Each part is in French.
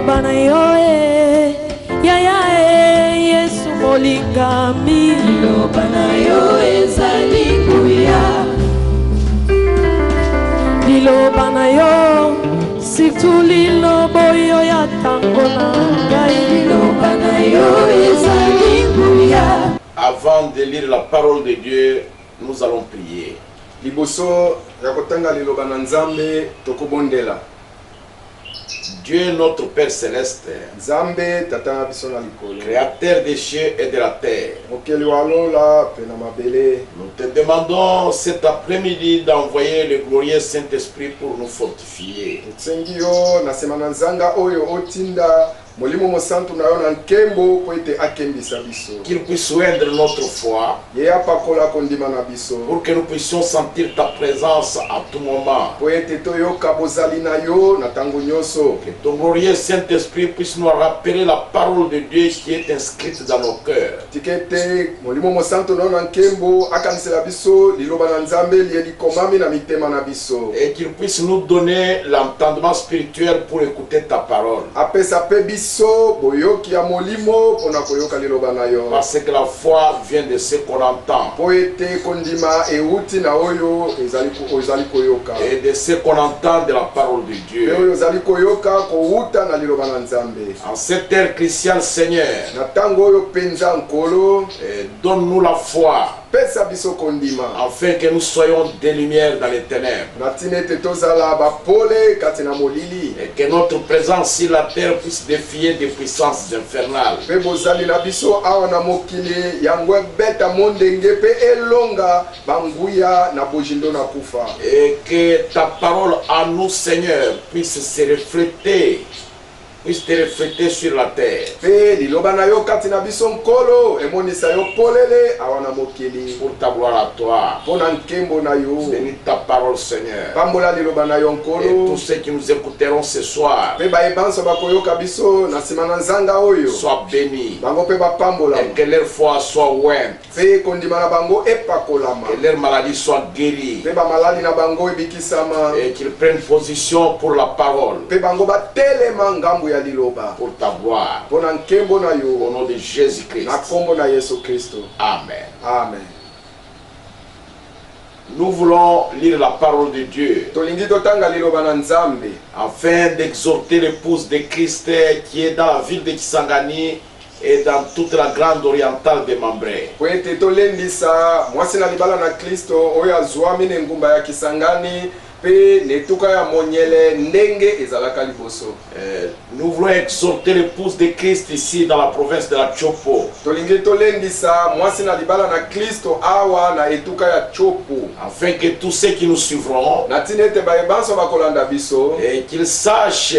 liloba na yo yaya Yesu molingami liloba na yo ezali nguya liloba na yo surtout liloba oyo ya tango na ngai liloba na yo ezali nguya. Avant de lire la parole de Dieu, nous allons prier. Liboso ya kotanga liloba na Nzambe tokobondela. Dieu notre Père Céleste, Nzambe tata biso na likolo, créateur des cieux et de la terre, mokeli wa lola pe na mabele, nous te demandons cet après-midi d'envoyer le glorieux Saint-Esprit pour nous fortifier. tsengi yo na semana nzanga oyo otinda molimo mosantu na yo na nkembo po ete akembisa biso, Qu'il puisse oindre notre foi, ye apakola kondima na biso, pour que nous puissions sentir ta présence à tout moment. po ete toyoka bozali na yo na tango nyonso. Que ton glorieux Saint-Esprit puisse nous rappeler la parole de Dieu qui est inscrite dans nos cœurs. tikete molimo mosantu na yo na nkembo akanisela biso liloba na Nzambe liye likomami na mitema na biso, Et qu'il puisse nous donner l'entendement spirituel pour écouter ta parole. apesa pe biso boyoki ya molimo pona koyoka liloba na yo, Parce que la foi vient de ce qu'on entend. po ete kondima euti na oyo ezali koyoka, Et de ce qu'on entend de la parole de pe Dieu. oyo ezali koyoka kouta na liloba na Nzambe. En cette ère chrétienne, Seigneur, Na tango oyo penza nkolo donne-nous la foi pesa biso kondima, afin que nous soyons des lumières dans les ténèbres. na tina ete tozala bapole kati na molili, Et que notre présence sur la terre puisse défier des puissances infernales. pe bozali na biso awa na mokili yango ebeta mondenge pe elonga banguya na bojindo na kufa, Et que ta parole à nous, Seigneur, puisse se refléter, sur la terre. pe liloba na yo kati na biso nkolo emonisa yo polele awa na mokili, Pour ta gloire à toi. mpo na nkembo na yo. Bénis ta parole, Seigneur. Pambola liloba na yo Et nkolo, tous ceux qui nous écouteront ce soir, pe bayebanso bakoyoka biso na nsima na nzanga oyo, soient bénis. bango pe bapambola, Et que leur foi soit ointe. pe kondima na bango epakolama, Que leur maladie soit guérie. pe bamalali na bango ebikisama, Et qu'ils prennent position pour la parole, pe bango batelema ngambu ya liloba pour ta gloire. mpo na nkembo na Au yo, nom de Jésus-Christ. na nkombo na Yesu Kristo, Amen. amen. Nous voulons lire la parole de Dieu Tolingi totanga liloba na Nzambe afin d'exhorter l'épouse de Christ qui est dans la ville de Kisangani et dans toute la grande orientale de Mambré. po ete tolendisa mwasi na libala na Kristo oyo azwami na engumba ya Kisangani pe netuka ya monyele ndenge ezalaka liboso. Nous voulons exhorter l'épouse de Christ ici dans la province de la Chopo, Tolingi tolendisa mwasi na libala na Kristo awa na etuka ya Chopo, afin que tous ceux qui nous suivront na tina ete bayebanso bakolanda biso et qu'ils sachent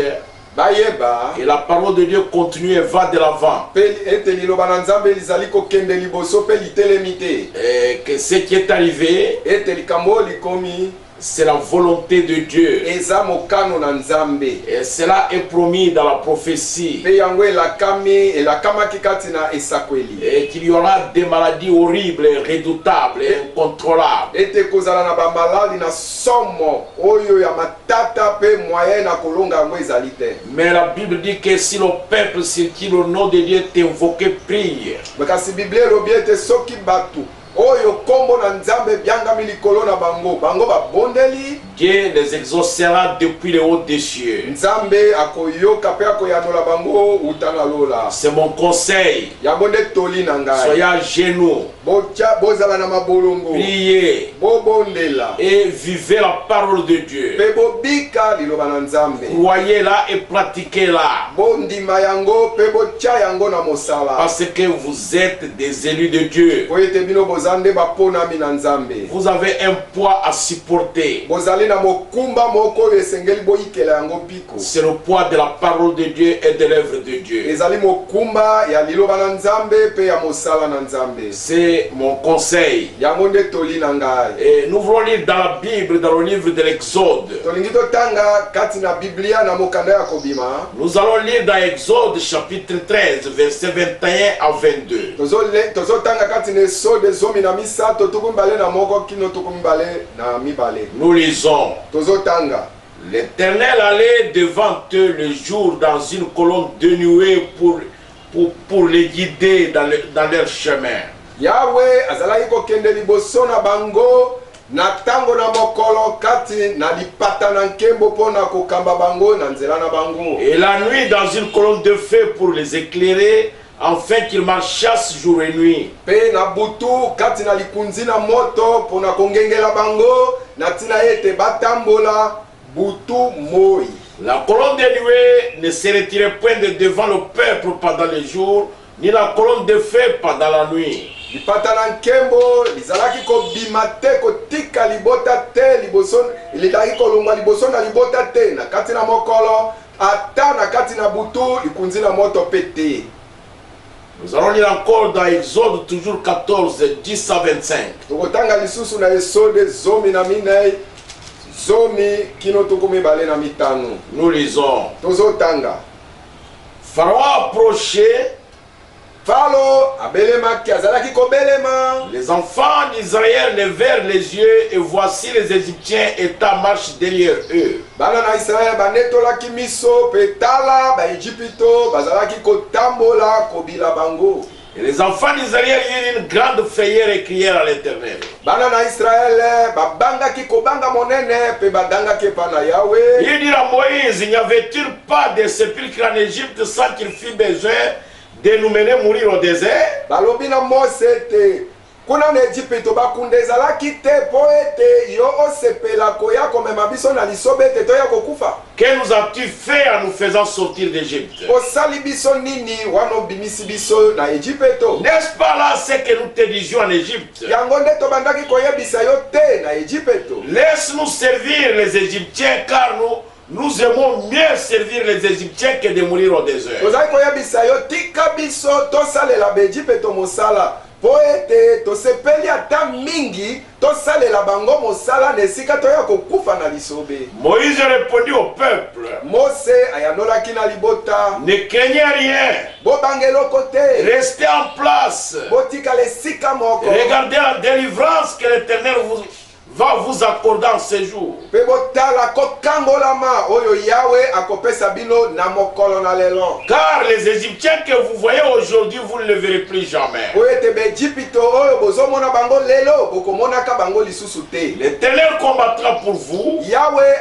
bayeba que la parole de Dieu continue et va de l'avant, pe ete liloba na Nzambe lizali kokende liboso pe litelemi te, et que ce qui est arrivé, ete likambo likomi c'est la volonté de Dieu. eza mokano na Nzambe, Et cela est promis dans la prophétie. pe yango elakamaki kati na esakweli, Et qu'il y aura des maladies horribles, redoutables, incontrôlables. ete kozala na bamalali na somo oyo ya matata pe moyen na kolonga yango ezali te. Mais la Bible dit que si le peuple sur qui le nom de Dieu est invoqué prie, Kasi Biblia elobi ete soki batu oyo kombo na Nzambe byangami likolo na bango babondeli, Dieu les exaucera depuis les hauts des cieux. Nzambe akoyoka pe akoyanola bango uta na lola. C'est mon conseil. Yango nde toli na Soyez ngai, à genoux, bozala na mabolongo, priez bobondela et vivez la parole de Dieu. pe bobika liloba na Nzambe, Croyez-la et pratiquez-la. bondima yango pe botya yango na mosala, Parce que vous êtes des élus de Dieu. po ete bino bozande baponami na Nzambe, Vous avez un poids à supporter. bozali na mokumba moko oyo esengeli boyikela yango piko, C'est le poids de la parole de Dieu et de l'œuvre de Dieu. ezali mokumba ya liloba na Nzambe pe ya mosala na Nzambe. C'est mon conseil. Yango nde toli na ngai. Et nous voulons lire dans la Bible, dans le livre de l'Exode. Tolingi totanga kati na Biblia na mokanda ya kobima. Nous allons lire dans Exode chapitre 13, versets 21 à 22. Tozotanga kati na Esode zomi na misato tuku mibale na moko kino tuku mibale na mibale. Nous lisons. Tozotanga. L'Éternel allait devant eux le jour dans une colonne de nuée pour les guider dans leur chemin. Yahweh azalaki kokende liboso na bango na tango na mokolo kati na lipata na nkembo pona kokamba bango na nzela na bango. Et la nuit dans une colonne de feu pour les éclairer, afin qu'ils marchassent jour et nuit. Pe na butu kati na likunzi na moto pona kongengela bango na tina ete batambola butu moi. La colonne de nuée ne se retirait point de devant le peuple pendant le jour, ni la colonne de feu pendant la nuit. Lipata na nkembo lizalaki kobima te kotika libota te liboso lizalaki kolongwa liboso na libota te na kati na mokolo ata na kati na butu likunzi na moto pete. Nous allons lire encore dans Exode toujours 14, 10 à 25. Tokotanga lisusu na Exode zomi na minei zomi kino tukumi bale na mitano. Nous lisons. Tozotanga. Pharaon approchait. Pharaon abelemaki azalaki kobelema. Les enfants d'Israël levèrent les yeux et voici les Égyptiens étant en marche derrière eux. Bana na Israël banetolaki miso petala ba Egypto bazalaki kotambola kobila bango. Et les enfants d'Israël eurent une grande frayeur et crièrent à l'Éternel. Bana na Israël babangaki kobanga monene pe badangaki pa na Yahweh. Il dit à Moïse, n'y avait-il pas de sépulcres en Égypte sans qu'il fût besoin de nous mener mourir au désert? Balobi na Mose te kuna na Egypto bakunda ezalaki te po ete yo osepela koya komema biso na lisobe te toya kokufa. Que nous as-tu fait en nous faisant sortir d'Égypte? Osali biso nini wana obimisi biso na Egypto? N'est-ce pas là ce que nous te disions en Égypte? Yango nde tobandaki koyebisa yo te na Egypto. Laisse-nous servir les Égyptiens car nous aimons mieux servir les Égyptiens que de mourir au désert. Tozali koyebisa yo tika biso tosalela ba Egypto mosala po ete tosepeli ata mingi tosalela bango mosala na esika toya kokufa na lisobe. Moïse répondit au peuple. Mose ayanolaki na libota. Ne craignez rien. Bobangeloko te. Restez en place. Botikala esika moko. Regardez la délivrance que l'Éternel va vous accorder en ce jour. Pe botala kokangolama oyo Yahweh akopesa bino na mokolo na lelo. Car les Égyptiens que vous voyez aujourd'hui, vous ne les verrez plus jamais. Po ete be Egypto oyo bozomona bango lelo bokomonaka bango lisusu te. L'Éternel combattra pour vous. Yahweh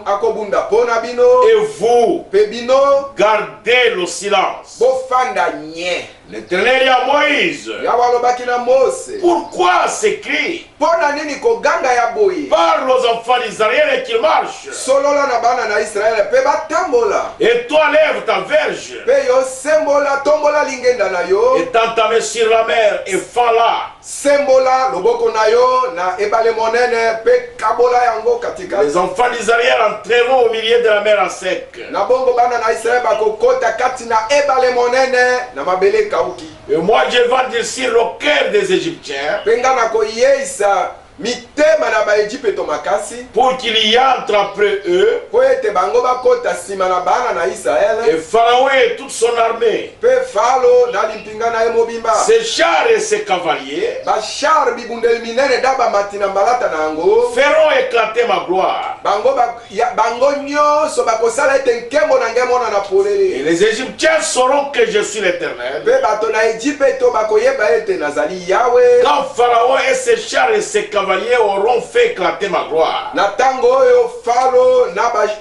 akobunda pona bino. Et vous, pe bino gardez le silence. Bofanda nye. L'Éternel dit à Moïse. Yahweh alobaki na Mose. Pourquoi ces cris? Pona nini koganga ya boye? Parle aux enfants d'Israël et qu'ils marchent. Solola na bana na Israël pe batambola. Et toi lève ta verge. Pe yo sembola tombola lingenda na yo. Et tends ta main sur la mer et fends-la. Sembola loboko na yo na ebale monene pe kabola yango katika. Les enfants d'Israël entreront au milieu de la mer à sec. Na bongo bana na Israël bakokota kati na ebale monene na mabele kauki. Et moi je vais endurcir le cœur des Égyptiens. Penga na koyeisa mitema na ba Egypto makasi. Pour qu'il y entre après eux. Po ete bango bakota sima na bana na Israël. Et Pharaon et toute son armée. Pe Pharaon na limpinga na mobimba. Ses chars et ses cavaliers. Ba char bibundel minene daba matina mbalata na ngo. Feront éclater ma gloire. Bango nyonso bakosala ete nkembo na ngemo na polele. Et les Égyptiens sauront que je suis l'Éternel. Pe bato na Egypto bakoyeba ete nazali Yahweh. Quand Pharaon et ses chars et ses cavaliers auront fait éclater ma gloire. Na tango oyo Pharaon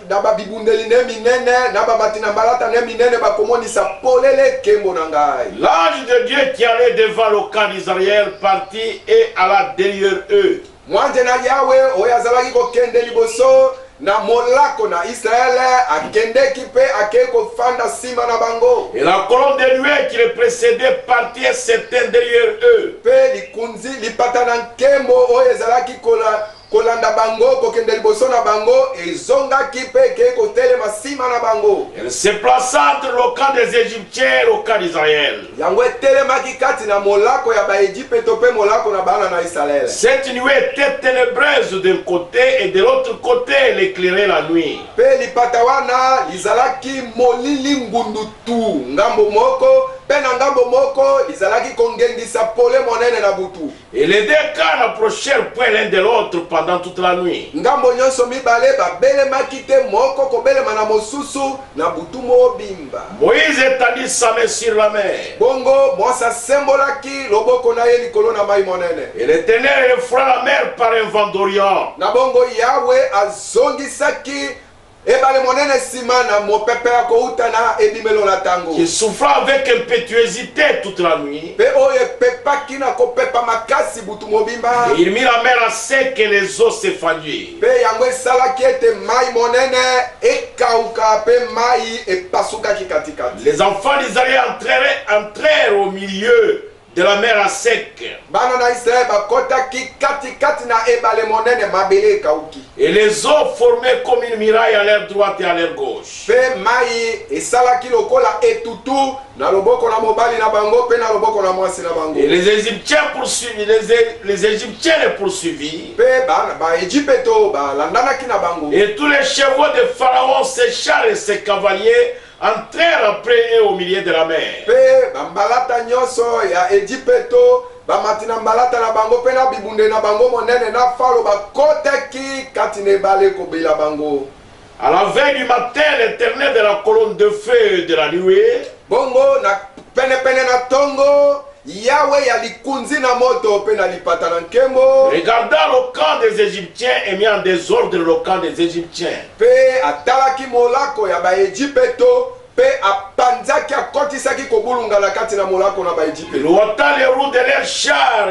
na ba bibundeli ne minene na ba matina mbalata ne minene bakomonisa polele kembo na ngai. L'ange de Dieu qui allait devant le camp d'Israël partit et alla derrière eux. Mwanje na Yahweh oyo azalaki kokende liboso na molako na Israël akendeki pe akeko fanda sima na bango. Et la colonne de nuée qui les précédait partit et s'éteint derrière eux. Pe likunzi lipata na nkembo oyo ezalaki kolanda bango kokende liboso na bango ezongaki pe keko telema sima na bango. Elle se plaça entre le camp des Égyptiens et le camp d'Israël. Yango etelemaki kati na molako ya ba Egypto pe molako na bana na Israël. Cette nuée était ténébreuse d'un côté et de l'autre côté elle éclairait la nuit. Pe lipata wana lizalaki molili ngundu tu ngambo moko pe na ngambo moko lizalaki kongengisa pole monene na butu. Et les deux cas n'approchèrent point l'un de l'autre pendant toute la nuit. Ngambo nyonso mibale babelemaki te moko kobelema na mosusu na butu mobimba. Moïse étendit sa main sur la mer. Bongo Mose asembolaki loboko na ye likolo na mai monene. Et l'Éternel effleura la mer par un vent d'Orient. Na bongo Yahweh azongisaki ebale monene nsima na mopepe ya kouta na ebimelo na tango. Qui souffla avec impétuosité toute la nuit. Pe oyo epepaki na kopepa makasi butu mobimba. Et il mit la mer à sec et les eaux s'effandirent. Pe yango esalaki ete mai monene ekauka pe mai epasukaki katikati. Les enfants d'Israël entrèrent au milieu de la mer à sec. Bana na Israël bakotaki katikati na ebale monene mabele ekauki. Et les eaux formaient comme une muraille à leur droite et à leur gauche. Pe mai esalaki lokola etutu na loboko na mobali na bango pe na loboko na mwasi na bango. Et les Égyptiens les Égyptiens les poursuivirent. Pe ba Égypto ba landanaki na bango. Et tous les chevaux de Pharaon, ses chars et ses cavaliers entrèrent après eux au milieu de la mer. Pe bambalata nyonso ya Égypto bamatina mbalata na bango pe na bibunde na bango monene na falo bakotaki kati na ebale kobela bango. À la veille du matin, l'Éternel de la colonne de feu et de la nuée Bongo na pene na tongo Yahweh ya likunzi na moto pe na lipata na nkembo. regarda le camp des Égyptiens et mit en désordre le camp des Égyptiens. Pe atalaki molako ya ba Égypto pe apanzaki akotisaki kobulunga na kati na molako na ba Égypto. Il ôta les roues de leurs chars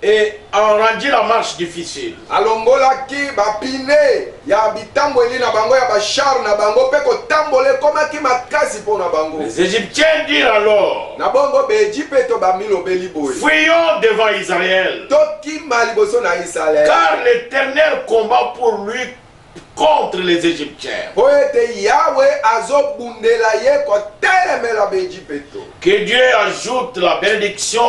et en rendit la marche difficile. Alongolaki bapine ya bitambo eli na bango ya bashar na bango pe kotambola ekomaki makasi mpo na bango. Les Égyptiens dirent alors: Na bongo baEgypto bamilobeli boye: fuyons devant Israël, tokima liboso na Israël, car l'Éternel combat pour lui contre les Égyptiens. po ete Yahweh azobundela ye kotelemela baEgypto. Que Dieu ajoute la bénédiction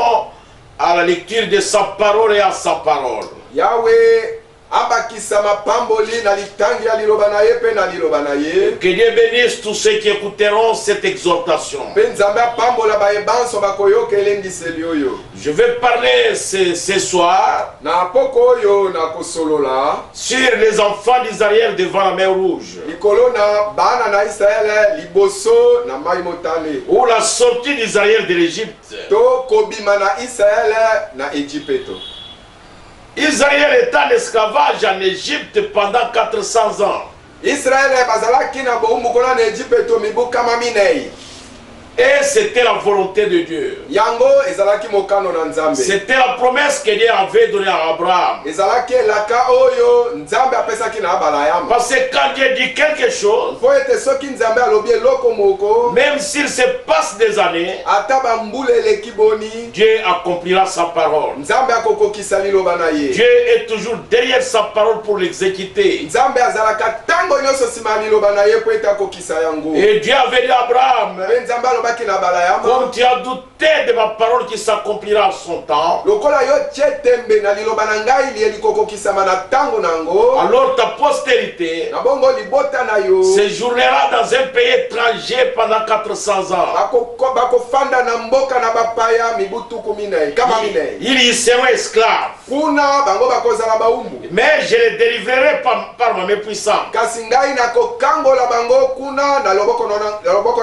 à la lecture de sa parole et à sa parole. Yahweh abakisa mapamboli na litangi ya liloba na ye pe na liloba na ye. Que Dieu bénisse tous ceux qui écouteront cette exhortation. Pe nzambe apambola bayebanso bakoyoka elendiseli oyo. Je vais parler ce soir Na poko oyo na kosolola sur les enfants d'Israël devant la mer Rouge, likolo na bana na Israele liboso na mai motane, ou la sortie d'Israël de l'Égypte. to kobima na Israele na Égypto. Israël est en esclavage en Égypte pendant 400 ans. Israele bazalaki na boumukona na Égypto mibukama minei. Et c'était la volonté de Dieu. Yango ezalaki mokano na Nzambe. C'était la promesse que Dieu avait donnée à Abraham. Ezalaki elaka oyo Nzambe apesaki na Abraham. Parce que quand Dieu dit quelque chose, Po ete soki Nzambe alobi eloko moko, même s'il se passe des années, ata bambula eleki boni, Dieu accomplira sa parole. Nzambe akokokisa liloba na ye. Dieu est toujours derrière sa parole pour l'exécuter. Nzambe azalaka tango nyonso sima ya liloba na ye po ete akokisa yango. Et Dieu avait dit à Abraham: Pe Nzambe alobaki na Abraham, comme tu as douté de ma parole qui s'accomplira à son temps, lokola yo tie tembe na liloba na ngai elikokokisama na tango nango, alors ta postérité na bongo libota na yo séjournera dans un pays étranger pendant 400 ans. bakofanda na mboka na bapaya mibutuku minei kama minei. Ils y seront esclaves. Kuna bango bakozala baumbu, Mais je les délivrerai par ma main puissante. kasi ngai nakokangola bango kuna na loboko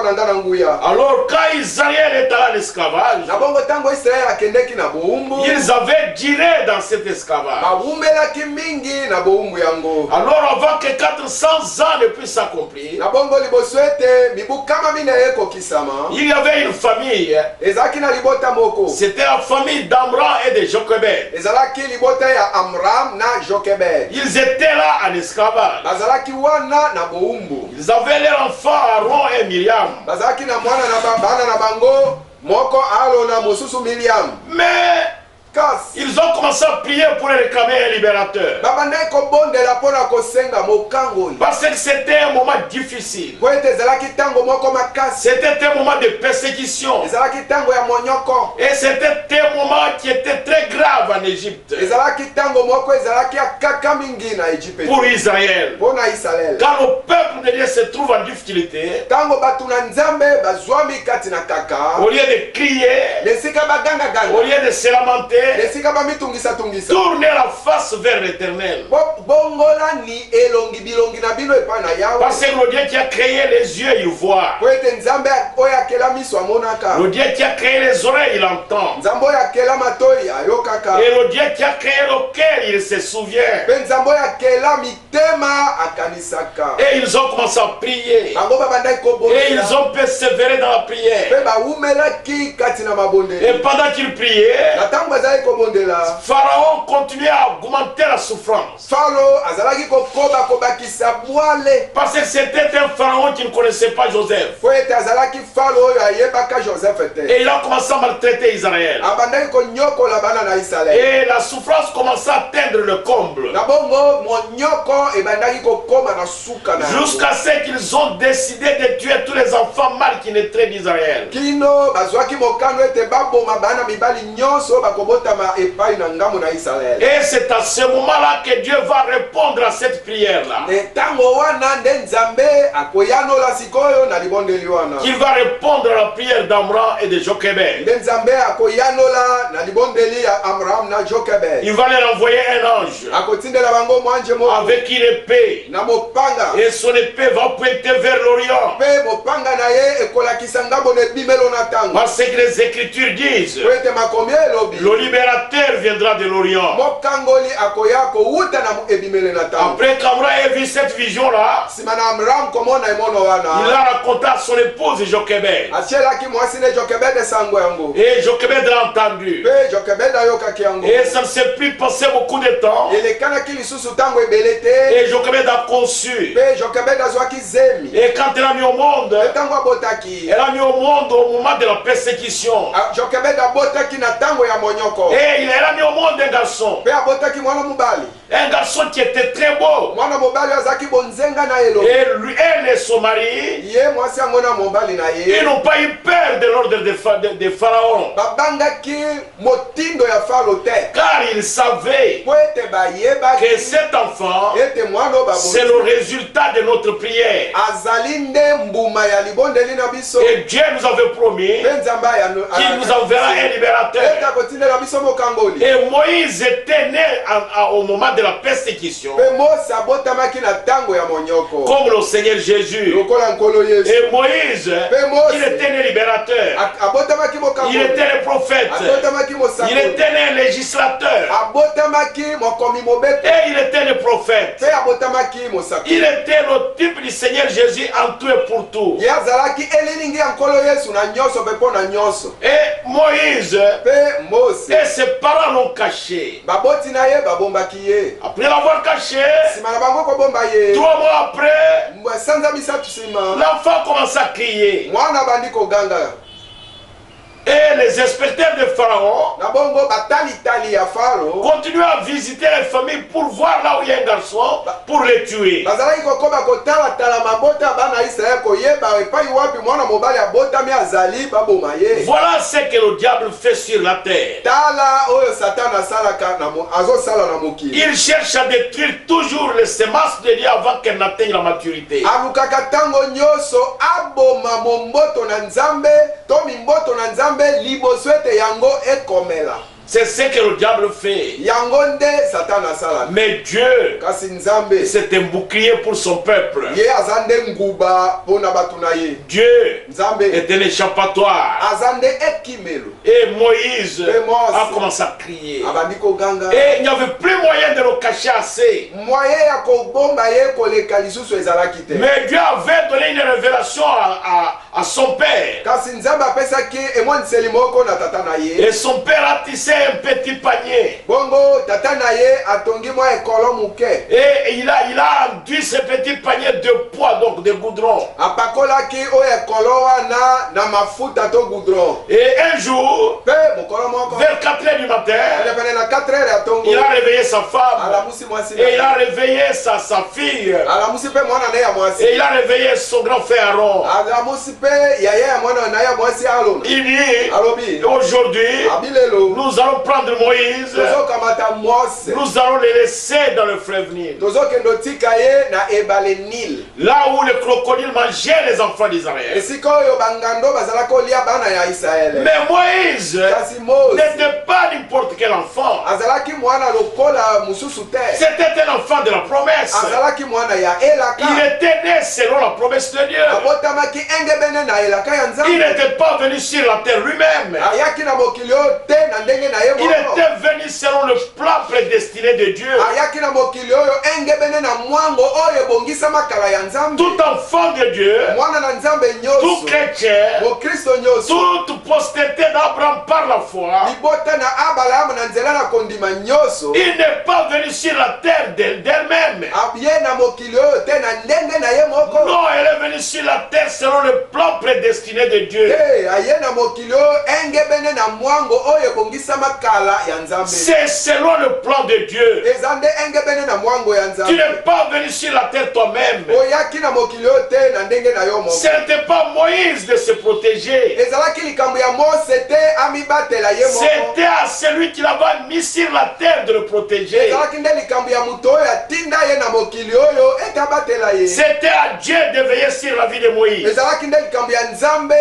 na nda na nguya. Alors quand Israël est allé en esclavage, Na bongo tango Israel akendeki na boumbu, ils avaient duré dans cet esclavage. bawumelaki mingi na boumbu yango. Alors avant que 400 ans ne puissent s'accomplir, Na bongo liboso ete mibukama minei ekokisama, il y avait une famille. ezalaki na libota moko. C'était la famille d'Amram et de Jochebed. Ezalaki libota ya Amram na Jochebed. Ils étaient là en esclavage. Bazalaki wana na boumbu. Ils avaient leur enfant Aaron et Myriam. Bazalaki na mwana na bana na bango moko Aaron na mosusu Miriam. Mais makasi. Ils ont commencé à prier pour réclamer un libérateur. Babandaki kobondela mpona kosenga mokangoli. Parce que c'était un moment difficile. Po ete ezalaki ntango moko makasi. C'était un moment de persécution. Ezalaki ntango ya monyoko. Et c'était un moment qui était très grave en Égypte. Ezalaki ntango moko ezalaki ya kaka mingi na Égypte. Pour Israël. Mpona Israël. Quand le peuple de Dieu se trouve en difficulté, ntango bato na nzambe bazwami kati na kaka, au lieu de crier, lesika bagangaganga, au lieu de se lamenter, lesika bamitungisa-tungisa, tournez la face vers l'Éternel. bongolani elongi bilongi na bino epai na Yawe. Parce que le Dieu qui a créé les yeux, il voit. Po ete nzambe oyo akela miso amonaka. Le Dieu qui a créé les oreilles, il entend. Nzambe oyo akela matoi ayokaka. Et le Dieu qui a créé le cœur, il se souvient. Pe nzambe oyo akela mitema akanisaka. Et ils ont commencé à prier. Bango babandaki Et kobondela. ils ont persévéré dans la prière. Pe bawumelaki kati na mabondeli. Et pendant qu'ils priaient, Na ntango bazalaki kobondela, Pharaon continuait à augmenter la souffrance. Faro azalaki kokoba kobakisa bwale. Parce que c'était un pharaon qui ne connaissait pas Joseph. Po ete azalaki Faro oyo ayebaka Joseph te. Et il a commencé à maltraiter Israël. Abandaki konyokola bana na Israel. Et la souffrance commençait à atteindre le comble. Na bongo monyoko ebandaki kokoma na suka na. Jusqu'à ce qu'ils ont décidé de tuer tous les enfants mâles qui naîtraient d'Israël. Kino bazwaki mokano ete baboma bana mibali nyonso bakobotama epai na ngambo na Israel. Et c'est à ce moment-là que Dieu va répondre à cette prière-là. Ne ntango wana nde nzambe akoyanola sikoyo na libondeli wana. Il va répondre à la prière d'Amram et de Jochebed. Nde nzambe akoyanola na libondeli ya Amram na Jokebed. Il va leur envoyer un ange Akotindela bango mwanje moko avec une épée. na mopanga. Et son épée va pointer vers l'Orient. Pe mopanga na ye ekolakisa ngambo na ebimelo na ntango. Parce que les Écritures disent, Po ete makomi elobi le libérateur viendra de l'Orient. mokangoli akoya kowuta na ebimele na ntango. Après qu'Amram ait vu cette vision-là, Nsima na Amram komona emono il wana a raconté à son épouse Jochebed. atielaki mwasi ne Jokebed sango yango. Et Jochebed l'a entendu. Pe Jokebed ayokaki yango. Et ça ne s'est plus passé beaucoup de temps. Elekanaki lisusu ntango ebele te. Et Jochebed a conçu. Pe Jokebed azwaki zemi. Et quand elle a mis au monde, Ntango abotaki elle a mis au monde au moment de la persécution. Jokebed abotaki na ntango ya monyoko. Et elle a mis au monde un garçon. Pe abotaki mwana mobali. Un garçon qui était très beau. Mwana mobali azaki bonzenga na elo. Et lui, elle et son mari, Ye mwasi yango na mobali na ils ye. n'ont pas eu peur de l'ordre de Pharaon. Babangaki motindo ya Faro te. Car ils savaient Po ete bayebaki que cet enfant, ete mwana oyo c'est babonzi le résultat de notre prière. azali nde mbuma ya libondeli na biso. Et Dieu nous avait promis Pe nzambe qu'il nous enverra un libérateur. ete akotindela biso mokangoli. Et Moïse était né au moment de la persécution, Pe Mose abotamaki na ntango ya monyoko. comme le Seigneur Jésus. Lokola nkolo Yesu. Et Moïse, il était né libérateur. Abotamaki Il mokangoli. était le prophète. Abotamaki Il mosakoli. était né législateur. Abotamaki mokomi mobeto. Et il était le prophète. Pe abotamaki mosakoli. Il était le type du Seigneur Jésus en tout et pour tout. Ye azalaki elilingi ya nkolo Yesu na nyonso pe mpo na nyonso. Et Moïse Pe Mose et ses parents l'ont caché. baboti na ye babombaki ye. Après l'avoir caché, Nsima na bango kobomba ye. 3 mois après, Sanza misatu nsima l'enfant commence à crier. mwana bandi koganga. Et les inspecteurs de Pharaon Na bongo batalitali ya Faro continuent à visiter les familles pour voir là où il y a un garçon pour le tuer. bazalaki kokoba kotalatala mabota bana Israel koyeba epai wapi mwana mobali abotami azali baboma ye. Voilà ce que le diable fait sur la terre. Tala oyo Satan asalaka azosala na mokili. Il cherche à détruire toujours les semences de Dieu avant qu'elles n'atteignent la maturité. Alukaka tango nyonso aboma momboto na Nzambe to mimboto na Nzambe liboso ete yango ekomela. C'est ce que le diable fait. Yango nde Satan asala. Mais Dieu, Kasi Nzambe c'est un bouclier pour son peuple. ye azande nguba pona batu na ye. Dieu Nzambe est un échappatoire. azande ekimelo. Et Moïse Moïse a commencé à crier. Abandi koganga. Et il n'y avait plus moyen de le cacher assez. Moye ya kobomba ye koleka lisusu ezalaki te. Mais Dieu avait donné une révélation à son père. Kasi Nzambe apesaki emoniseli moko na tata na ye. Et son père a tissé dressé un petit panier. bongo tata na ye atongi mwa ekolo muke Et il a enduit ce petit panier de poids, donc de goudron. apakolaki oyo ekolo wana na mafuta to goudron Et un jour, mpe mokolo moko vers 4 heures du matin, pene na 4 heures ya ntongo il a réveillé sa femme. alamusi mwasi Et il na a réveillé sa fille. alamusi mpe mwana na ye ya mwasi Et il a réveillé son grand frère Aaron. alamusi mpe yaya ya mwana na ye ya mwasi alona Il dit, alobi aujourd'hui, abilelo nous allons prendre Moïse, tozokamata mose nous allons le laisser dans le fleuve Nil, tozokende otika ye na ebale nil là où les crocodiles mangeaient les enfants d'Israël. esika oyo bangando bazalaki kolia bana ya israele Mais Moïse kasi mose n'était pas n'importe quel enfant. azalaki mwana lokola mosusu te C'était un enfant de la promesse. azalaki mwana ya Il elaka était né selon la promesse de Dieu. abotamaki engebene na elaka ya Il nzambe n'était pas venu sur la terre lui-même. ayaki na mokili oyo te na ndenge na ye Il moko était venu selon le plan prédestiné de Dieu. ayaki na mokili oyo engebene na mwango oyo ebongisa makala ya nzambe Tout enfant de Dieu, mwana na nzambe tout nyonso chrétien, mokristo nyonso toute postérité d'Abraham par la foi, libota na abalamu na nzela na kondima nyonso il n'est pas venu sur la terre d'elle-même. ye na mokili oyo te na ndenge na ye moko Non, elle est venue sur la terre selon le plan prédestiné de Dieu. te aye na mokili oyo engebene na mwango oyo ebongisa makala ya nzambe C'est selon le plan de Dieu. eza nde engebene na mwango ya Tu nzambe n'es pas venu sur la terre toi-même. oyaki na mokili oyo te na ndenge na yo moko Ce n'était pas Moïse de se protéger. ezalaki likambo ya mose te amibatela ye moko C'était à celui qui l'avait mis sur la terre de le protéger. ezalaki nde likambo ya moto oyo atinda ye na mokili oyo ete abatela ye C'était à Dieu de veiller sur la vie de Moïse. ezalaki nde likambo ya nzambe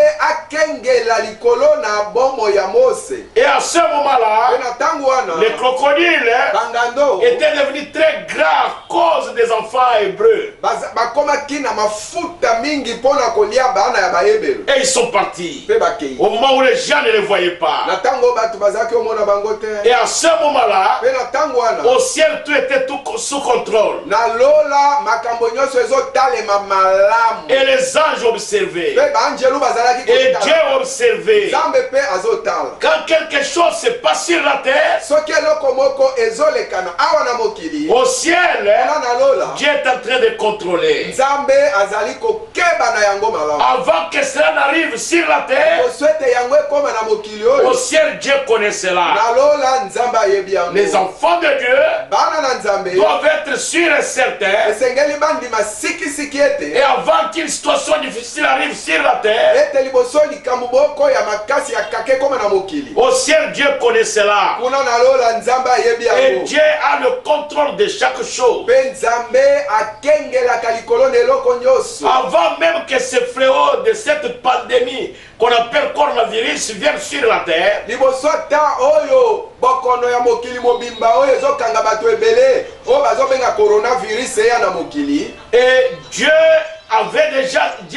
akengela likolo na bomo ya mose Et à ce mpe moment-là, na ntango wana les crocodiles bangando étaient devenus très gras à cause des enfants hébreux. bakomaki na mafuta mingi mpo na kolia bana ya bayebelo Et ils sont partis. mpe bakei Au moment où les gens ne les voyaient pas. na ntango bato bazalaki omona bango te Et à ce moment-là, mpe na ntango wana au ciel, tout était tout sous contrôle. na lola makambo nyonso ezotalema malamu Et les anges observaient. mpe baanjelu bazalaki Et Dieu kotala observait. nzambe mpe azotala Quand quelque chose se passe sur la terre, soki eloko moko ezolekana awa na mokili au ciel, wana na lola Dieu est en train de contrôler. nzambe azali kokeba na yango malamu Avant que cela n'arrive sur la terre, koso ete yango ekóma na mokili au oyo ciel, Dieu connaît cela. na lola nzambe ayebi yango Les enfants de Dieu bana na nzambe doivent être sûrs et certains. esengeli bandima sikisiki ete Et avant qu'une situation difficile arrive sur la terre, ete liboso likambo moko ya makasi ya kake ekóma na mokili au ciel, Dieu connaît cela. kuna na lola nzambe ayebi Et yango Dieu a le contrôle de chaque chose. mpe nzambe akengelaka likolo na eloko nyonso Avant même que ce fléau de cette pandémie qu'on appelle coronavirus vienne sur la terre, liboso ata oyo bokono ya mokili mobimba oyo ezokanga bato ebele oyo bazobenga coronavirus eya na mokili et Dieu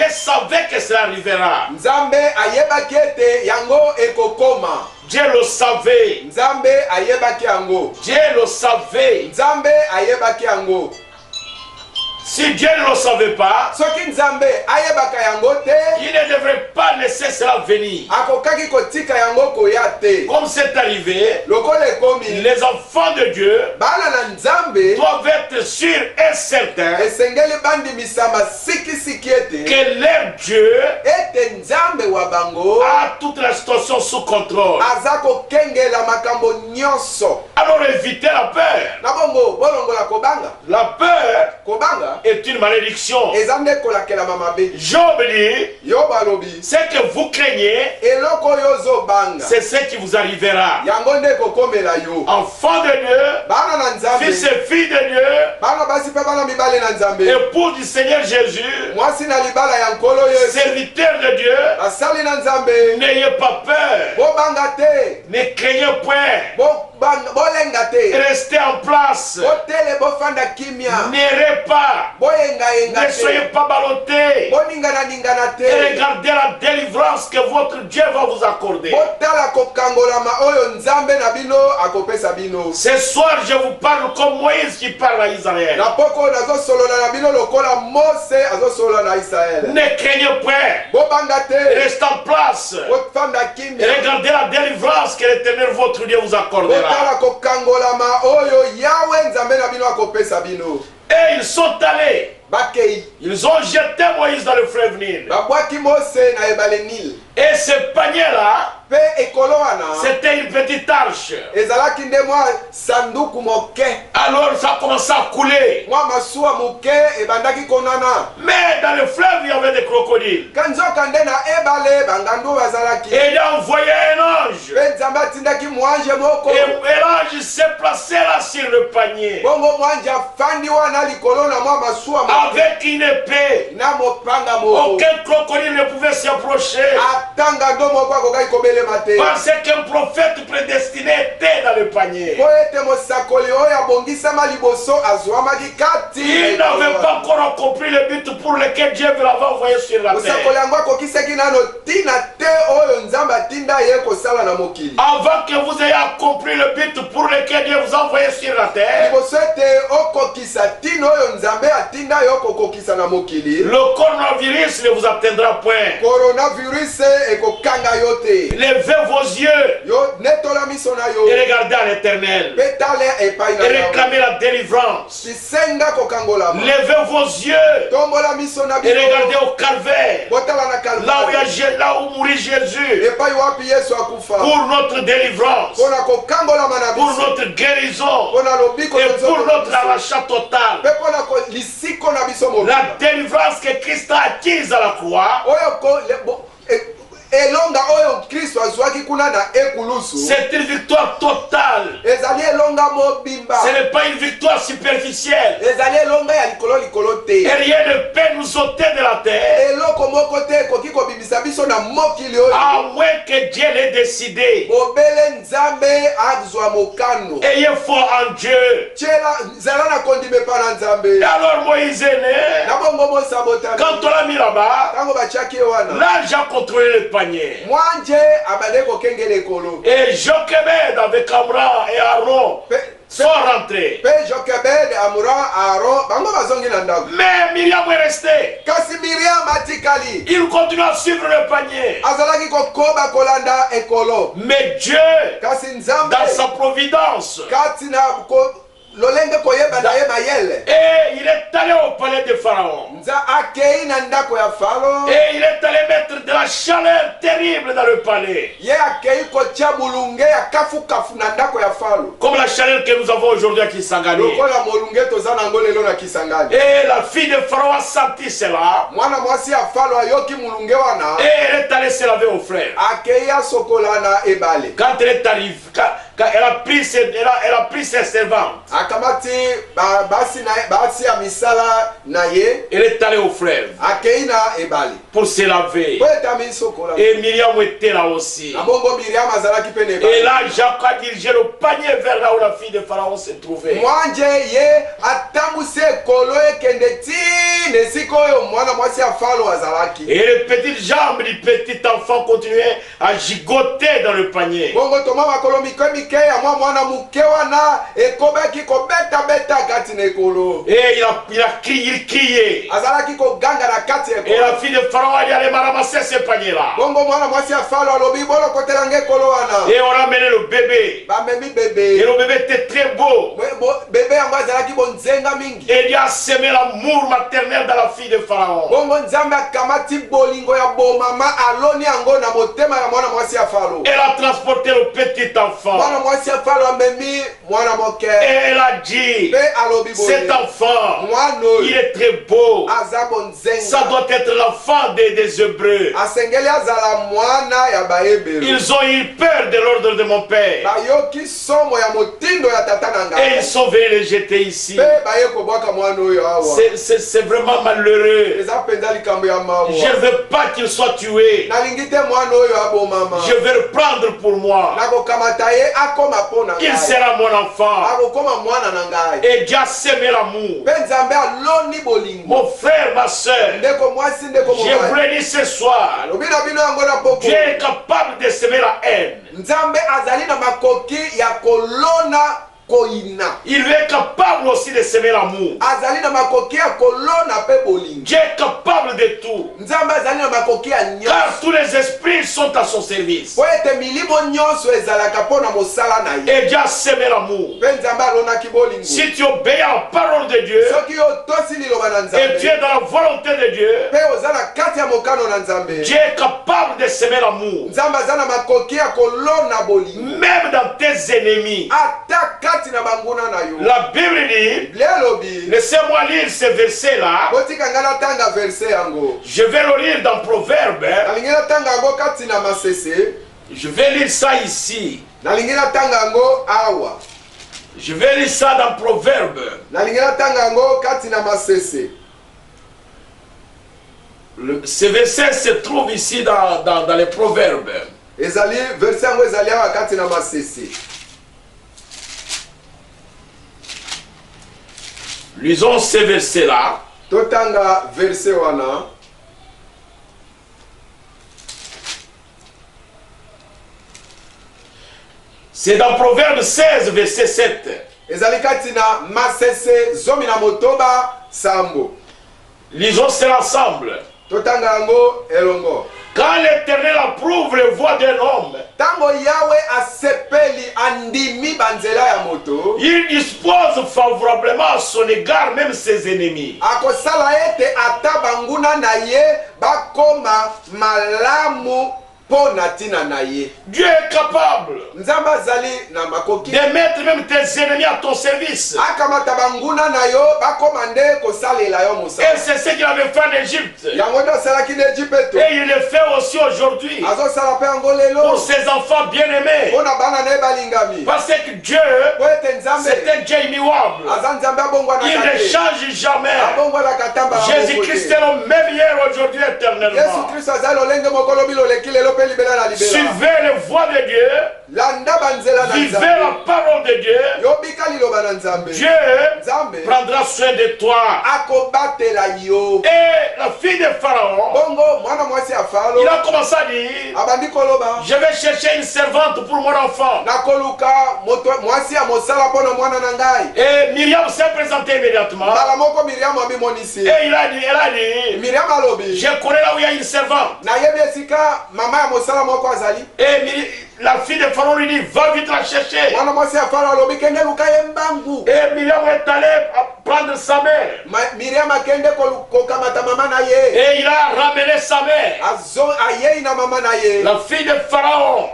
savait que cela arrivera. nzambe ayebaki ete yango ekokoma Dieu le savait. nzambe ayebaki yango Dieu le savait. nzambe ayebaki yango Si Dieu ne le savait pas, soki nzambe ayebaka yango te il ne devrait pas laisser cela venir. akokaki kotika yango koya te Comme c'est arrivé, lokola ekomi les enfants de Dieu bana na nzambe doivent être sûrs et certains esengeli bandimisama sikisiki ete que leur Dieu ete nzambe wa bango a toute la situation sous contrôle. aza kokengela makambo nyonso Alors évitez la peur. na bongo bolongola kobanga La peur kobanga est une malédiction. eza nde kolakelama mabe Job dit, yo balobi ce que vous craignez, eloko oyo ozobanga c'est ce qui vous arrivera. yango nde ekokomela yo Enfants de Dieu, bana na nzambe fils et filles de Dieu, bana basi mpe bana mibale na nzambe époux du Seigneur Jésus, mwasi na libala ya nkolo yesu serviteurs de Dieu, basali na nzambe n'ayez pas peur. bobanga te Ne craignez point. bolenga te Restez en place. botele bofanda kimia N'errez pas. boyengayenga Ne soyez te pas ballottés. boningananingana Et te regardez la délivrance que votre Dieu va vous accorder. botala kokangolama oyo nzambe na bino akopesa bino Ce soir, je vous parle comme Moïse qui parle à Israël. na poko oyo nazosolola na bino lokola mose azosolola na israele Ne craignez point. bobanga te Restez en place. silence. Et regardez la délivrance que l'Éternel votre Dieu vous accordera. Et ils sont allés. Ils ont jeté Moïse dans le fleuve Nil. Et ce panier-là, c'était une petite arche. Alors ça a commencé à couler. Mais dans le fleuve, il y avait des crocodiles. Et il a envoyé un ange. Et l'ange s'est placé là sur le panier. Avec une épée. Aucun crocodile ne pouvait s'y approcher. Parce qu'un prophète prédestiné était dans le panier. Il n'avait pas encore accompli le but pour lequel Dieu l'avait envoyé sur la terre. Avant que vous ayez accompli le but pour lequel Dieu vous a envoyé sur la terre, le coronavirus ne vous atteindra point. Levez vos yeux et regardez à l'Éternel et réclamez la délivrance. Levez vos yeux et regardez au calvaire, là où mourit Jésus, pour notre délivrance, pour notre guérison et pour notre arrachat total. La délivrance que Christ a acquise à la croix, c'est une victoire totale. Ce n'est pas une victoire superficielle. Et rien ne peut nous ôter de la terre, à moins que Dieu l'ait décidé. Ayez foi en Dieu. Et alors Moïse est né. Quand on l'a mis là-bas, l'ange a contrôlé le panier. Et Jochebed avec Amram et Aaron sont rentrés. Mais Myriam est restée. Il continue à suivre le panier. Mais Dieu, dans sa providence, et il est allé au palais de Pharaon. Et il est allé mettre de la chaleur terrible dans le palais. Comme la chaleur que nous avons aujourd'hui à Kisangani. Et la fille de Pharaon a senti cela. Et elle est allée se laver au frère. Quand elle est arrivée, elle a pris ses servantes. Elle est allée au fleuve pour se laver. Et Myriam était là aussi. Et là, Jacques a dirigé le panier vers là où la fille de Pharaon se trouvait. Et les petites jambes du petit enfant continuaient à gigoter dans le panier. Et il a crié. Et la fille de Pharaon a dit allez ramasser ce panier là. Et on a amené le bébé. Et le bébé était très beau. Et il a semé l'amour maternel dans la fille de Pharaon. Elle a transporté le petit enfant. Et elle a dit cet enfant, il est très beau. Ça doit être l'enfant des Hébreux. Ils ont eu peur de l'ordre de mon père. Et ils sont venus le jeter ici. C'est vraiment malheureux. Je ne veux pas qu'il soit tué. Je veux le prendre pour moi. Il sera mon enfant. Et Dieu a semé l'amour. Mon frère, ma soeur, je vous le dis ce soir, Dieu est capable de semer la haine. Il est capable aussi de semer l'amour. Dieu est capable de tout. Car tous les esprits sont à son service. Et Dieu a semé l'amour. Si tu obéis à la parole de Dieu, et tu es dans la volonté de Dieu, Dieu est capable de semer l'amour. Même dans tes ennemis. La Bible dit, laissez-moi lire ce verset-là. Je vais le lire dans Proverbe. Je vais lire ça ici. Je vais lire ça dans Proverbe. Ce verset se trouve ici dans les Proverbes. Lisons ce verset-là. C'est dans Proverbe 16, verset 7. Lisons cela ensemble. Quand l'Éternel approuve les voies d'un homme, il dispose favorablement à son égard même ses ennemis. Dieu est capable de mettre même tes ennemis à ton service. Et c'est ce qu'il avait fait en Égypte. Et il le fait aussi aujourd'hui pour ses enfants bien-aimés. Parce que Dieu, c'est un Dieu immuable. Il ne change jamais. Jésus-Christ est le même hier, aujourd'hui, éternellement. Suivez les voies de Dieu. Vivez la parole de Dieu. Dieu prendra soin de toi. Et la fille de Pharaon, il a commencé à dire, je vais chercher une servante pour mon enfant. Et Myriam s'est présentée immédiatement. Et elle a dit, je connais là où il y a une servante. Et la fille de Pharaon lui dit, va vite la chercher. Et Myriam est allée prendre sa mère. Et il a ramené sa mère. La fille de Pharaon,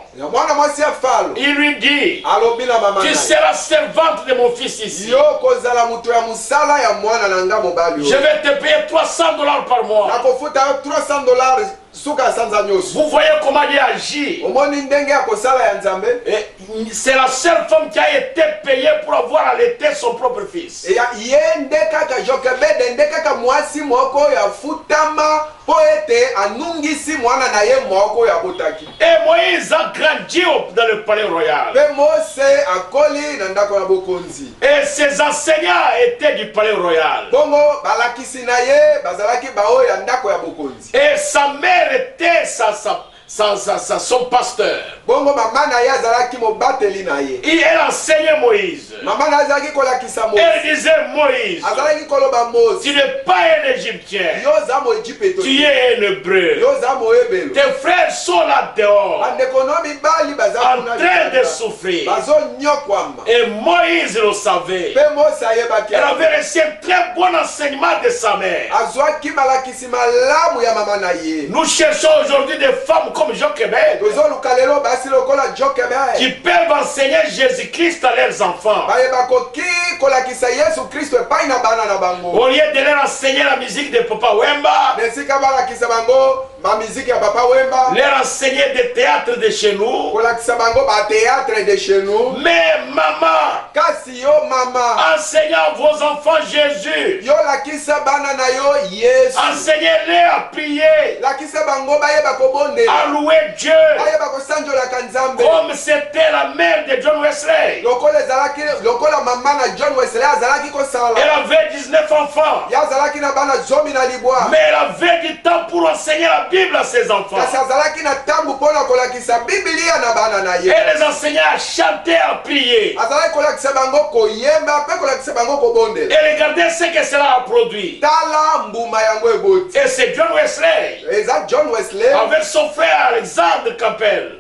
il lui dit, tu seras servante de mon fils ici. Je vais te payer $300 par mois. Vous voyez comment il agit. C'est la seule femme qui a été payée pour avoir allaité son propre fils. Et Moïse a grandi dans le palais royal. Et ses enseignants étaient du palais royal. Et sa mère était son pasteur. Et elle enseignait Moïse. Elle disait, Moïse, tu n'es pas un Égyptien, tu es un Hébreu. Tes frères sont là dehors en train de souffrir. Et Moïse le savait. Elle avait reçu un très bon enseignement de sa mère. Nous cherchons aujourd'hui des femmes comme Jochebed qui peuvent enseigner Jésus-Christ à leurs enfants. Au lieu de leur enseigner la musique de Papa Wemba, leur enseigner des théâtres de chez nous. Mais maman, enseignez vos enfants Jésus. Enseignez-les à prier, à louer Dieu, comme c'était la mère de John Wesley. Elle avait 19 enfants, mais elle avait du temps pour enseigner la Bible à ses enfants. Et les enseignants à chanter, à prier. Et regardez ce que cela a produit. Et c'est John Wesley avec son frère Alexandre Campbell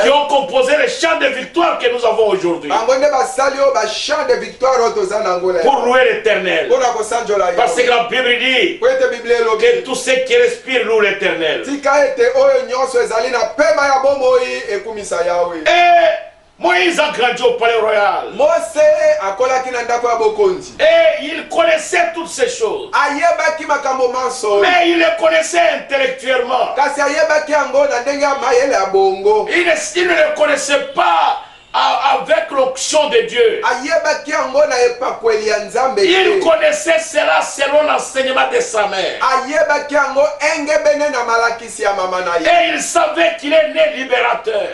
qui ont composé les chants de victoire que nous avons aujourd'hui pour louer l'Éternel. Parce que la Bible dit que tous ceux qui respirent louent l'Éternel. Et Moïse a grandi au palais royal. Et il connaissait toutes ces choses. Mais il les connaissait intellectuellement. Il ne les connaissait pas avec l'onction de Dieu. Il connaissait cela selon l'enseignement de sa mère. Et il savait qu'il est né libérateur.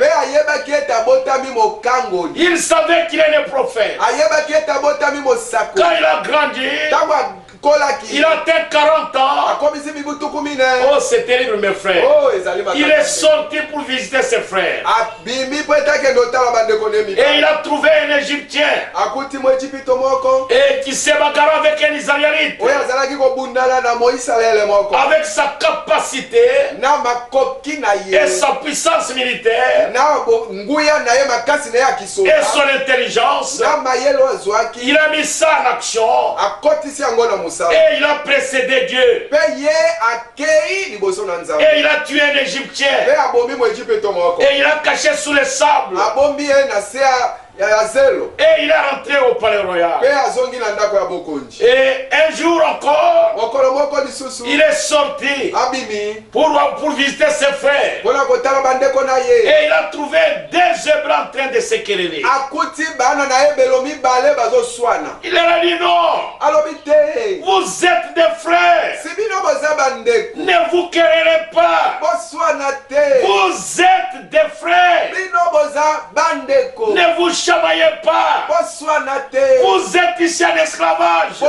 Il savait qu'il est né prophète. Quand il a grandi, il a atteint 40 ans. Oh, c'est terrible, mes frères. Il est sorti pour visiter ses frères. Et il a trouvé un Égyptien. Et qui s'est bagarré avec un Israélite. Avec sa capacité et sa puissance militaire et son intelligence, il a mis ça en action. Et il a précédé Dieu. Et il a tué un Égyptien. Et il a caché sous le sable. Et il est rentré au palais royal. Et un jour encore, il est sorti pour visiter ses frères. Et il a trouvé deux zèbres en train de se quereller. Il leur a dit non, vous êtes des frères, ne vous querellez pas. Vous êtes des frères, ne vous chamaillez pas. Vous êtes ici en esclavage.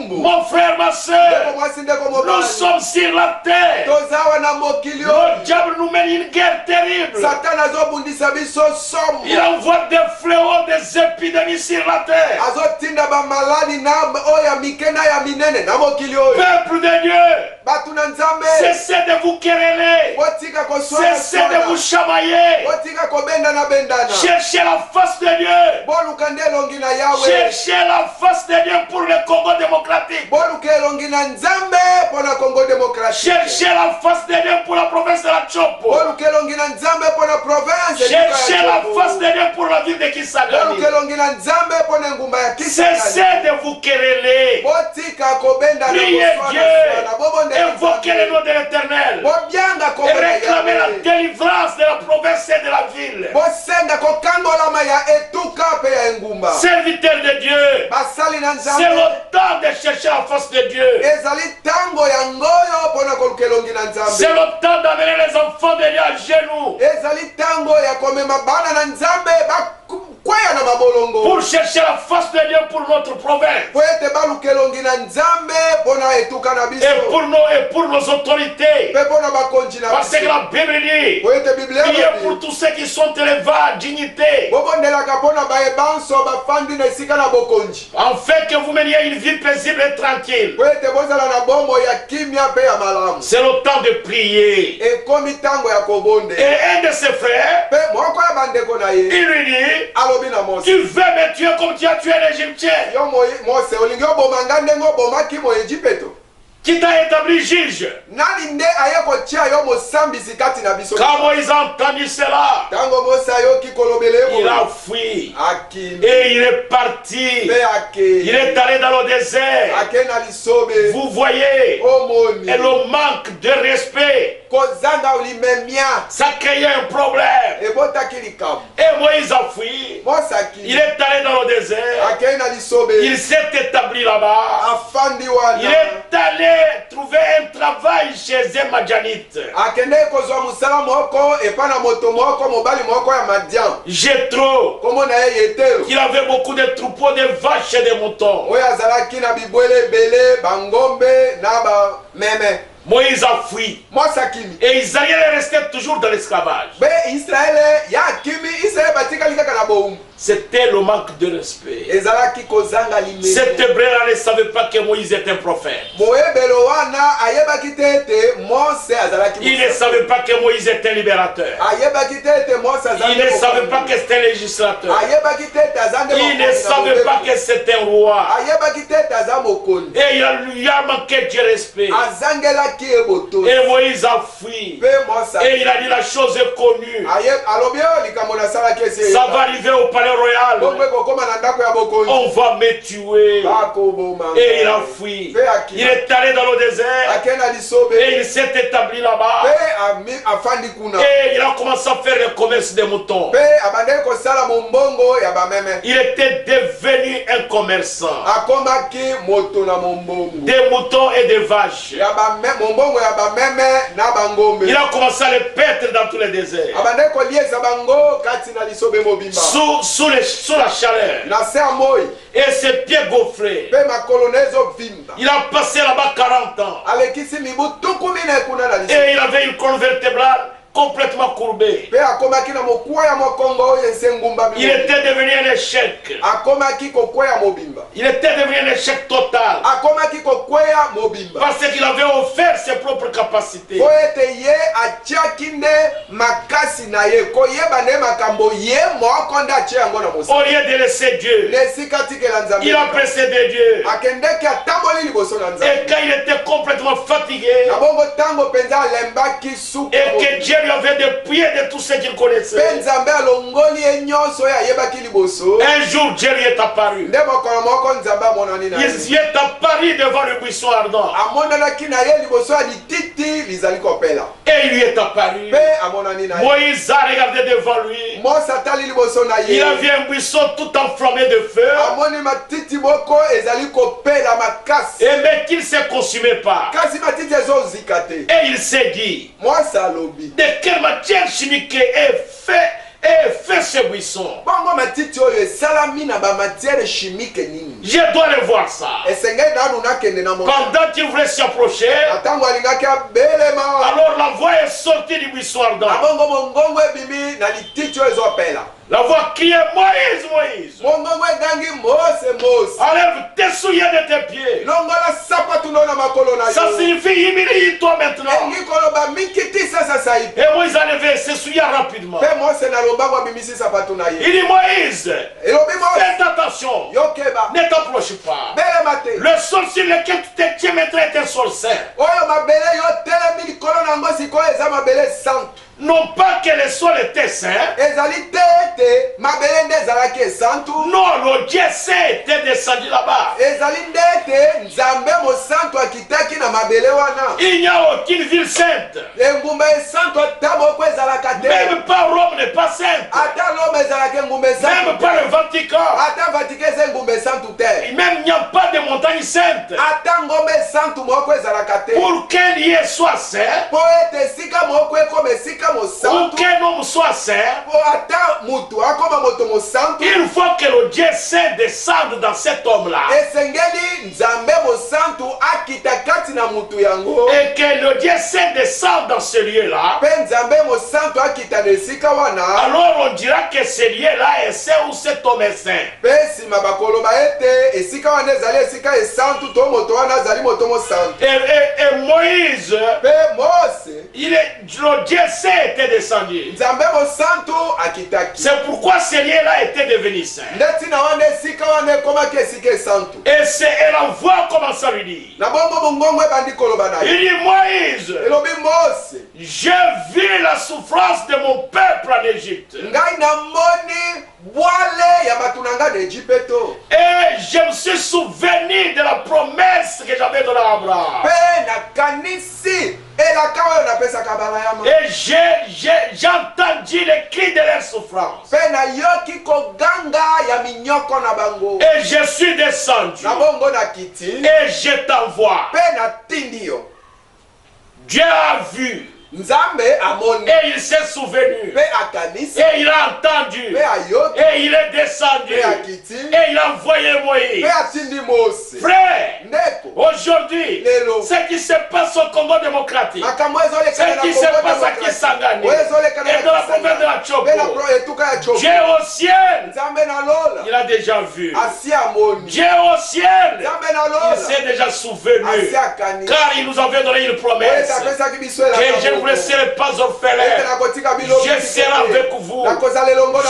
Mon frère, ma soeur, nous sommes sur la terre. Le diable nous mène une guerre terrible. Il envoie des fléaux, des épidémies sur la terre. Peuple de Dieu, cessez de vous quereller. Cessez de vous chamailler. Cherchez la face de Dieu. Cherchez la face de Dieu pour le Congo démocratique. Cherchez la face de Dieu pour la province de la Chopo. Cherchez la face de Dieu pour la ville de Kisangani. Cessez de vous quereller. Priez Dieu. Invoquez le nom de l'Éternel. Et réclamez la délivrance de la province et de la ville. Serviteur de Dieu, c'est le temps de chercher la face de Dieu. C'est le temps d'amener les enfants de Dieu à genoux pour chercher la face de Dieu pour notre province et pour nos autorités. Parce que la Bible dit, priez pour tous ceux qui sont élevés à dignité, afin que vous meniez une vie paisible et tranquille. C'est le temps de prier. Et un de ses frères, il lui dit, tu veux me tuer comme tu as tué l'Égyptien, qui t'a établi juge. Quand Moïse a entendu cela, il a fui et il est parti. Il est allé dans le désert. Vous voyez, et le manque de respect, ça crée un problème. Et Moïse a fui. Il est allé dans le désert. Il s'est établi là-bas. Il est allé aller trouver un travail chez un Madianite. Akende kozwa musala moko epana moto moko mobali moko ya Madian. Jéthro, Komo na ye Yetero. il avait beaucoup de troupeaux de vaches et de moutons. Oyo azalaki na bibwele bele bangombe na ba meme. Moïse a fui. Mosa kimi. Et Israël est resté toujours dans l'esclavage. Be Israël ya kimi Israël batika lika kana boum. C'était le manque de respect. Ezalaki kozanga limé. Cet hébreu-là ne savait pas que Moïse était un prophète. Moebelo wana ayebaki tete Mose azalaki. Il ne savait pas que Moïse était un libérateur. Ayebaki tete Mose azalaki. Il ne savait pas que c'était un législateur. Ayebaki tete azange. Il ne savait pas que c'était un roi. Ayebaki tete azamokoni. Et il lui a manqué de respect. Azangelaki eboto. Et Moïse a fui. Et il a dit la chose est connue. Ça va arriver au palais royal. On va me tuer. Et il a fui. Il est allé dans le désert. Et il s'est établi là-bas. Et il a commencé à faire le commerce des moutons. Il était devenu un commerçant. Des moutons et des vaches. Il a commencé à les perdre dans tous les déserts. Sous la chaleur. Et ses pieds gonflés. Il a passé là-bas 40 ans. Et il avait une colonne vertébrale complètement courbé. Il était devenu un échec. Il était devenu un échec total. Parce qu'il avait offert ses propres capacités. Au lieu de laisser Dieu, il a précédé Dieu. Et quand il était complètement fatigué, et que Dieu lui avait dépouillé de tout ce qu'il connaissait, un jour Dieu lui est apparu. Il y est apparu devant le buisson ardent. Et il lui est apparu. Moïse a regardé devant lui. Il a vu un buisson tout enflammé de feu. Et mais qu'il ne se consumait pas. Et il s'est dit, de quelle matière chimique est fait ce buisson? Je dois le voir ça. Pendant qu'il voulait s'approcher, alors la voix est sortie du buisson ardent. La voix criait, Moïse, Moïse, enlève tes souliers de tes pieds. Ça signifie humilie-toi maintenant. Et Moïse a levé ses souliers rapidement. Il dit, Moïse, fais attention, ne t'approche pas. Le sol sur lequel tu te tiens maintenant est un sol saint. Non pas que le sol était saint. Non, le Dieu saint était descendu là-bas. Il n'y a aucune ville sainte. Même pas Rome n'est pas sainte. Même pas le Vatican. Même il n'y a pas de montagne sainte. Pour qu'un lieu soit saint, pour qu'un homme soit saint, il faut que le Dieu saint descende dans cet homme-là. Et que le Dieu saint descende dans ce lieu-là. Alors on dira que ce lieu-là est saint ou cet homme est saint. Et Moïse, le Dieu saint était descendu. C'est pourquoi ce lieu-là était devenu saint. Et la voix commence à lui dire, il dit, Moïse, j'ai vu la souffrance de mon peuple en Égypte. Et je me suis souvenu de la promesse que j'avais donnée à Abraham. Et j'ai entendu les cris de leur souffrance. Et je suis descendu. Et je t'envoie. Dieu a vu. Et il s'est souvenu. Et il a entendu. Et il est descendu. Et il a envoyé Moïse. Frère, aujourd'hui, ce qui se passe au Congo démocratique, ce qui se passe à Kisangani, et dans la province de la Chopo, Dieu au ciel, il a déjà vu. Dieu au ciel, il s'est déjà souvenu. Car il nous avait donné une promesse. Que je ne vous laisserai pas orphelin. Je serai avec vous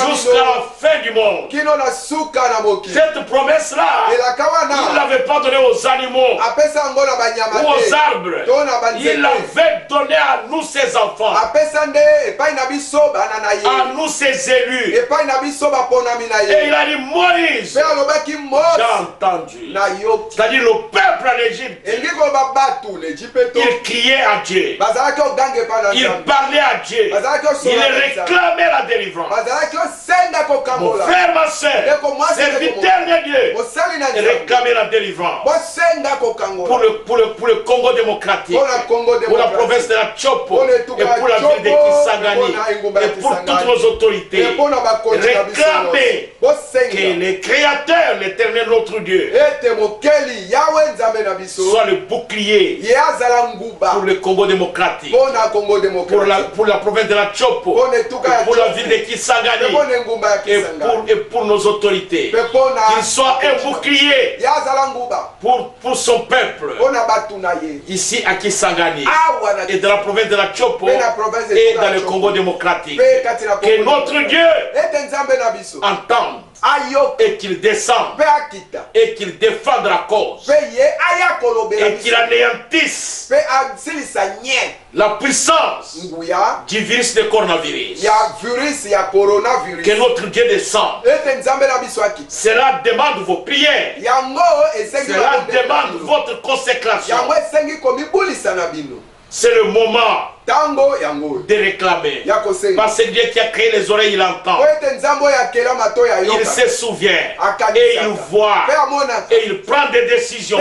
jusqu'à la fin du monde. Cette promesse-là, il ne l'avait pas donnée aux animaux ou aux arbres. Il l'avait donnée à nous, ses enfants, à nous, ses élus. Et il a dit, Moïse, j'ai entendu. C'est-à-dire le peuple en Égypte, il criait à Dieu. Il parlait à Dieu. Il réclamait la délivrance. Mon frère, ma soeur, serviteur de Dieu, réclamait la délivrance pour le Congo démocratique, pour la province de la Chopo, et pour la ville de Kisangani, et pour toutes nos autorités. Réclamer que le Créateur, l'Éternel notre Dieu, soit le bouclier pour le Congo démocratique, pour la province de la Chopo, pour la ville de Kisangani, et pour nos autorités. Qu'il soit un bouclier pour son peuple, ici à Kisangani, et dans la province de la Chopo, et dans le Congo démocratique. Que notre Dieu entende et qu'il descende et qu'il défende la cause et qu'il anéantisse la puissance du virus de coronavirus. Que notre Dieu descende. Cela demande vos prières. Cela demande votre consécration. C'est le moment de réclamer. Parce que Dieu qui a créé les oreilles, il entend. Il se souvient. Et il voit. Et il prend des décisions.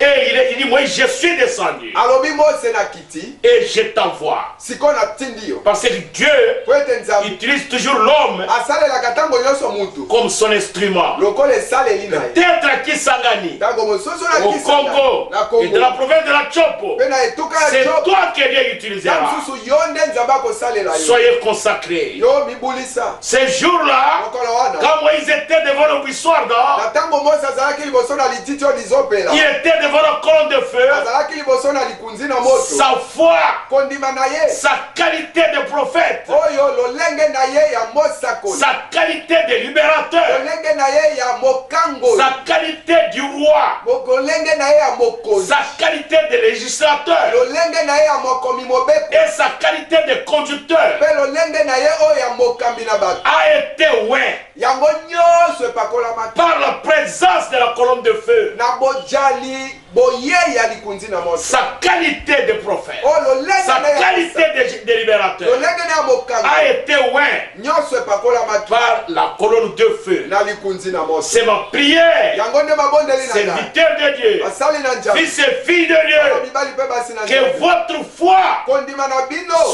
Et il dit, moi je suis descendu. Et je t'envoie. Parce que Dieu utilise toujours l'homme comme son instrument. Peut-être à Kisangani, au Congo, et de la province de la Chopo, c'est toi que Dieu utilisera. Soyez consacrés. Ces jours-là, quand Moïse était devant le buissoir d'or, il était devant la colonne de feu, sa foi, sa qualité de prophète, sa qualité de libérateur, sa qualité du roi, sa qualité de législateur et sa qualité de conducteur a été par la présence de la colonne de feu. Sa qualité de prophète, sa qualité de libérateur a été par la colonne de feu. C'est ma prière, serviteur de Dieu, fils et filles de Dieu, que votre foi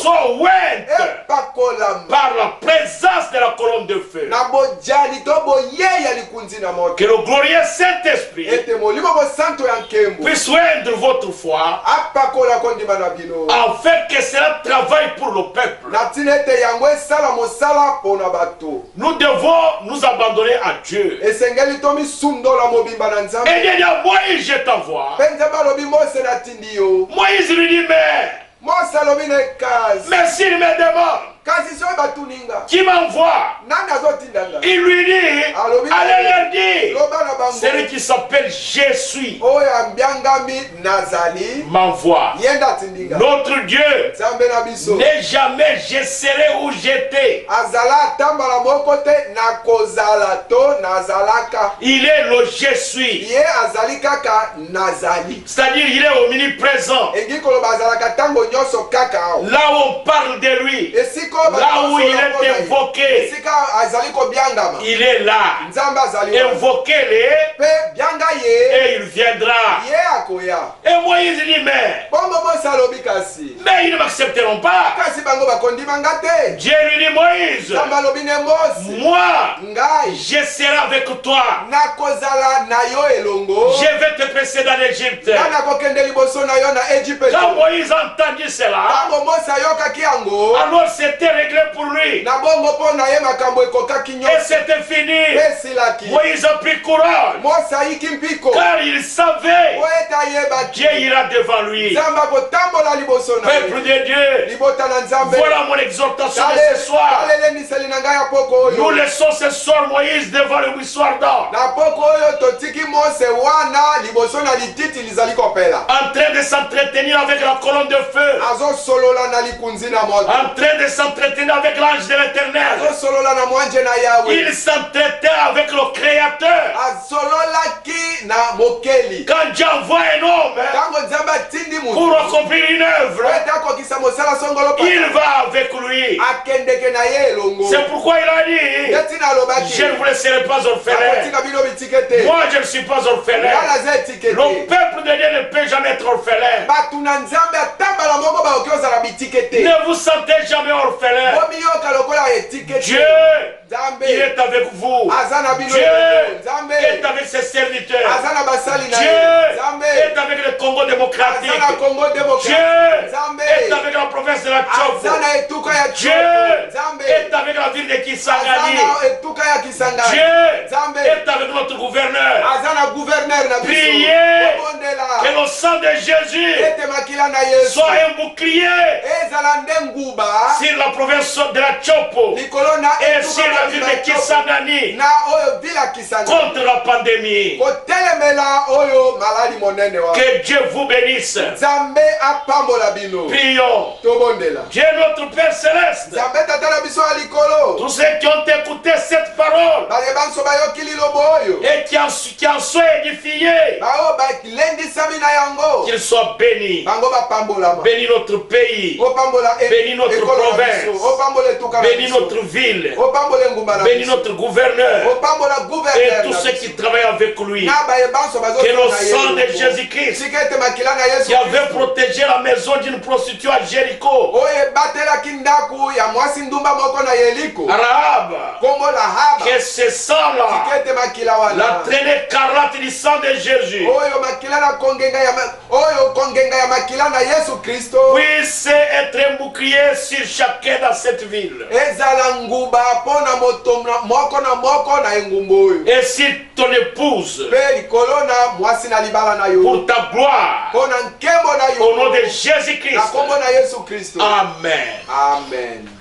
soit ointe par la présence de la colonne de feu. Que le glorieux Saint-Esprit puisse oindre votre foi, afin que cela travaille pour le peuple. Nous devons nous abandonner à Dieu. Et il dit à Moïse, je t'envoie. Moïse lui dit, mais s'il me demande qui m'envoie. Il lui dit, allez leur dire, celui qui s'appelle Jésus m'envoie. Notre Dieu n'est jamais je serai où j'étais. Il est le je suis. C'est-à-dire il est omniprésent. Là où on parle de lui, là où il est invoqué, il est là. Invoquez-le et il viendra. Et Moïse dit, mais ils ne m'accepteront pas. Dieu lui dit, Moïse, moi, je serai avec toi. Je vais te précéder dans l'Égypte. Quand Moïse a entendu cela, alors c'était réglé pour lui. Et c'était fini. Moïse a pris courage. Car il savait Dieu ira devant lui. Peuple de Dieu, voilà mon exhortation de ce soir. Nous laissons ce soir Moïse devant le buissoir d'or. En train de s'entretenir avec la colonne de feu. En train de s'entretenir avec l'ange de l'Éternel. Il s'entretient avec le Créateur. Quand Dieu envoie un homme pour accomplir une œuvre, il va avec lui. C'est pourquoi il a dit, je ne vous laisserai pas orphelin. Moi je ne suis pas orphelin. Le peuple de Dieu ne peut jamais être orphelin. Ne vous sentez jamais orphelin. Dieu, il est avec vous. Dieu est avec ses serviteurs. Dieu est avec le Congo démocratique. Dieu est avec la province de la Tchopo. Dieu est avec la ville de Kisangani. Dieu est avec notre gouverneur. Priez que le sang de Jésus soit un bouclier sur la province de la Tchopo et sur la ville de Kisangani contre la pandémie. Que Dieu vous bénisse. Prions. Dieu notre Père Céleste, tous ceux qui ont écouté cette parole et qui en sont édifiés, qu'ils soient bénis. Bénis notre pays, bénis notre province, bénis notre ville, bénis notre gouverneur et tous ceux qui travaillent avec lui. Que le sang de Jésus-Christ qui avait protégé la maison d'une prostituée à Jéricho, Rahab, que ce sang-là, la traînée écarlate du sang de Jésus, puisse être un bouclier sur chacun dans cette ville. Et sur ton épouse, pour ta gloire, au nom de Jésus-Christ. Amen. Amen.